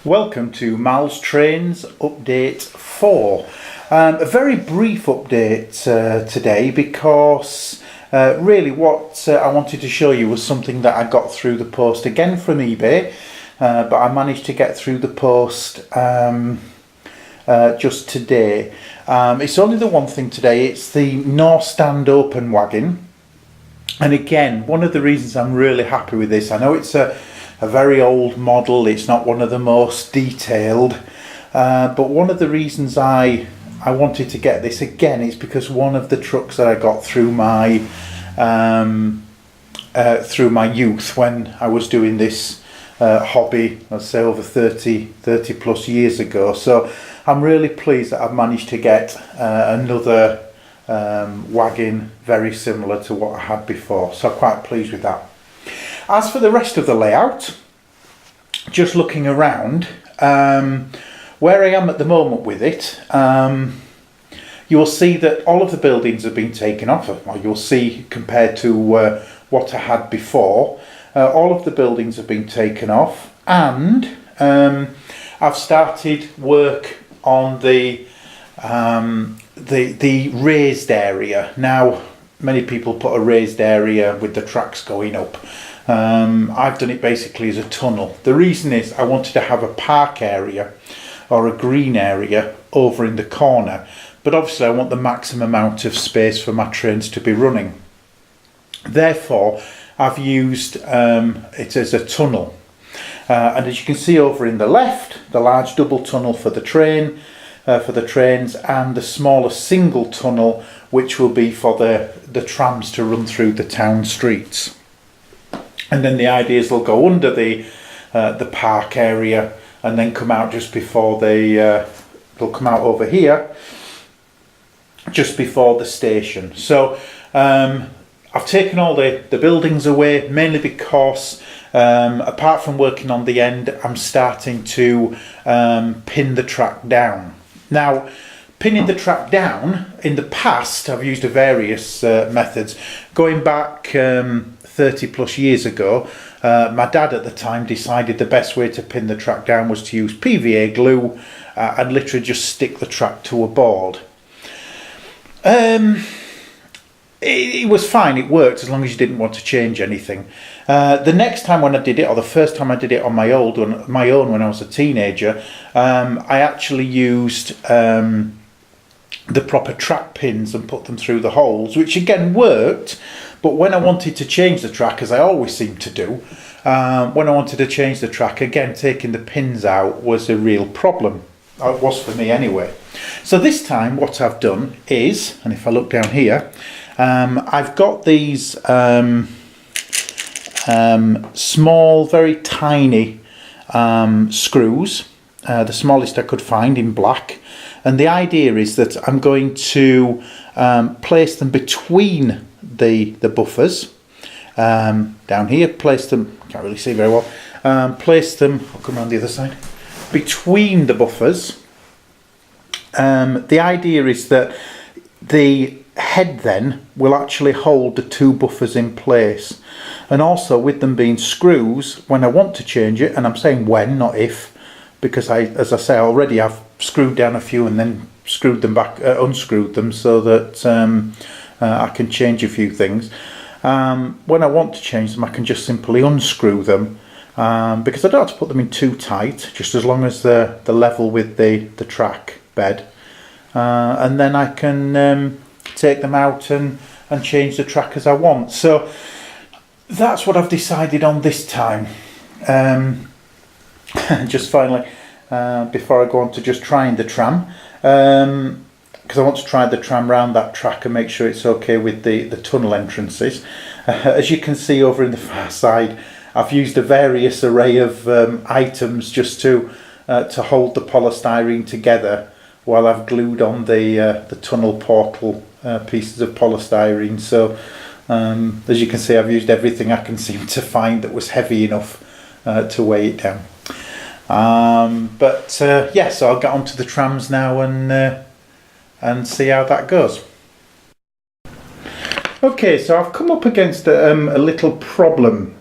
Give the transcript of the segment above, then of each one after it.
Welcome to Mal's Trains Update 4. A very brief update today because really what I wanted to show you was something that I got through the post again from eBay, but I managed to get through the post just today. It's only the one thing today. It's the Norstand Open Wagon, and again, one of the reasons I'm really happy with this, I know it's a very old model, it's not one of the most detailed, but one of the reasons I wanted to get this again is because one of the trucks that I got through my youth when I was doing this hobby, I'd say over 30 plus years ago. So I'm really pleased that I've managed to get another wagon very similar to what I had before, so I'm quite pleased with that. As for the rest of the layout, just looking around, where I am at the moment with it, you will see that all of the buildings have been taken off, or you'll see compared to what I had before, all of the buildings have been taken off, and I've started work on the raised area. Now, many people put a raised area with the tracks going up. I've done it basically as a tunnel. The reason is I wanted to have a park area or a green area over in the corner, but obviously I want the maximum amount of space for my trains to be running. Therefore, I've used it as a tunnel, and as you can see over in the left, the large double tunnel for the trains, and the smaller single tunnel which will be for the trams to run through the town streets. And then the idea is they'll go under the park area and then come out just before they'll come out over here just before the station. So I've taken all the buildings away, mainly because apart from working on the end, I'm starting to pin the track down. Now, pinning the track down, in the past I've used various methods. Going back 30 plus years ago, my dad at the time decided the best way to pin the track down was to use PVA glue and literally just stick the track to a board. It was fine, it worked as long as you didn't want to change anything. The next time when I did it, or the first time I did it on my own when I was a teenager, I actually used the proper track pins and put them through the holes, which again worked, but when I wanted to change the track, as I always seem to do, when I wanted to change the track, again taking the pins out was a real problem. It was for me anyway. So this time what I've done is, and if I look down here, I've got these small, very tiny screws, the smallest I could find in black, and the idea is that I'm going to place them between the buffers down here, place them, can't really see very well, place them, I'll come around the other side, between the buffers. The idea is that the head then will actually hold the two buffers in place, and also with them being screws, when I want to change it, and I'm saying when, not if, because as I say already, I've screwed down a few and then screwed them back, unscrewed them so that I can change a few things. When I want to change them, I can just simply unscrew them, because I don't have to put them in too tight, just as long as they're level with the track bed, and then I can take them out and change the track as I want. So that's what I've decided on this time. Just finally, before I go on to just trying the tram, because I want to try the tram round that track and make sure it's okay with the tunnel entrances. As you can see over in the far side, I've used a various array of items just to hold the polystyrene together while I've glued on the tunnel portal pieces of polystyrene. So as you can see, I've used everything I can seem to find that was heavy enough to weigh it down. Yeah, so I'll get onto the trams now and see how that goes. Okay, so I've come up against a little problem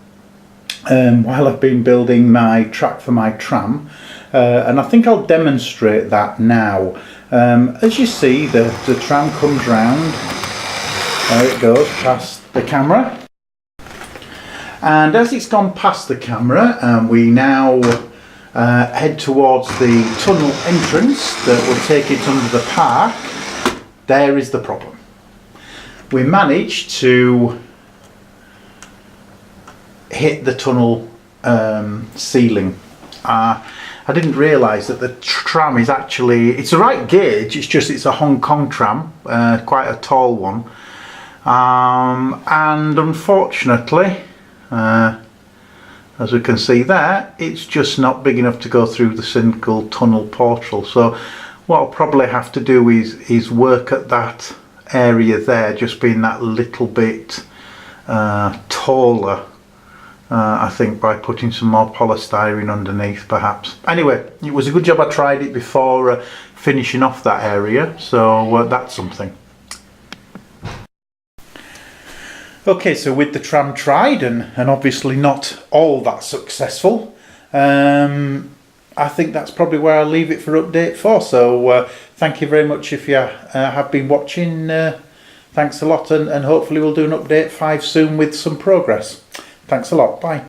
while I've been building my track for my tram. and I think I'll demonstrate that now. As you see, the tram comes round, there it goes past the camera, and as it's gone past the camera, we now head towards the tunnel entrance that will take it under the park. There is the problem. We managed to hit the tunnel ceiling. I didn't realise that the tram is actually, it's the right gauge, it's just it's a Hong Kong tram, quite a tall one, and unfortunately, as we can see there, it's just not big enough to go through the single tunnel portal. So what I'll probably have to do is work at that area there, just being that little bit taller, I think, by putting some more polystyrene underneath perhaps. Anyway, it was a good job I tried it before finishing off that area, so that's something. Okay, so with the tram tried and obviously not all that successful, I think that's probably where I'll leave it for update 4. So thank you very much if you have been watching. Thanks a lot, and hopefully we'll do an update 5 soon with some progress. Thanks a lot. Bye.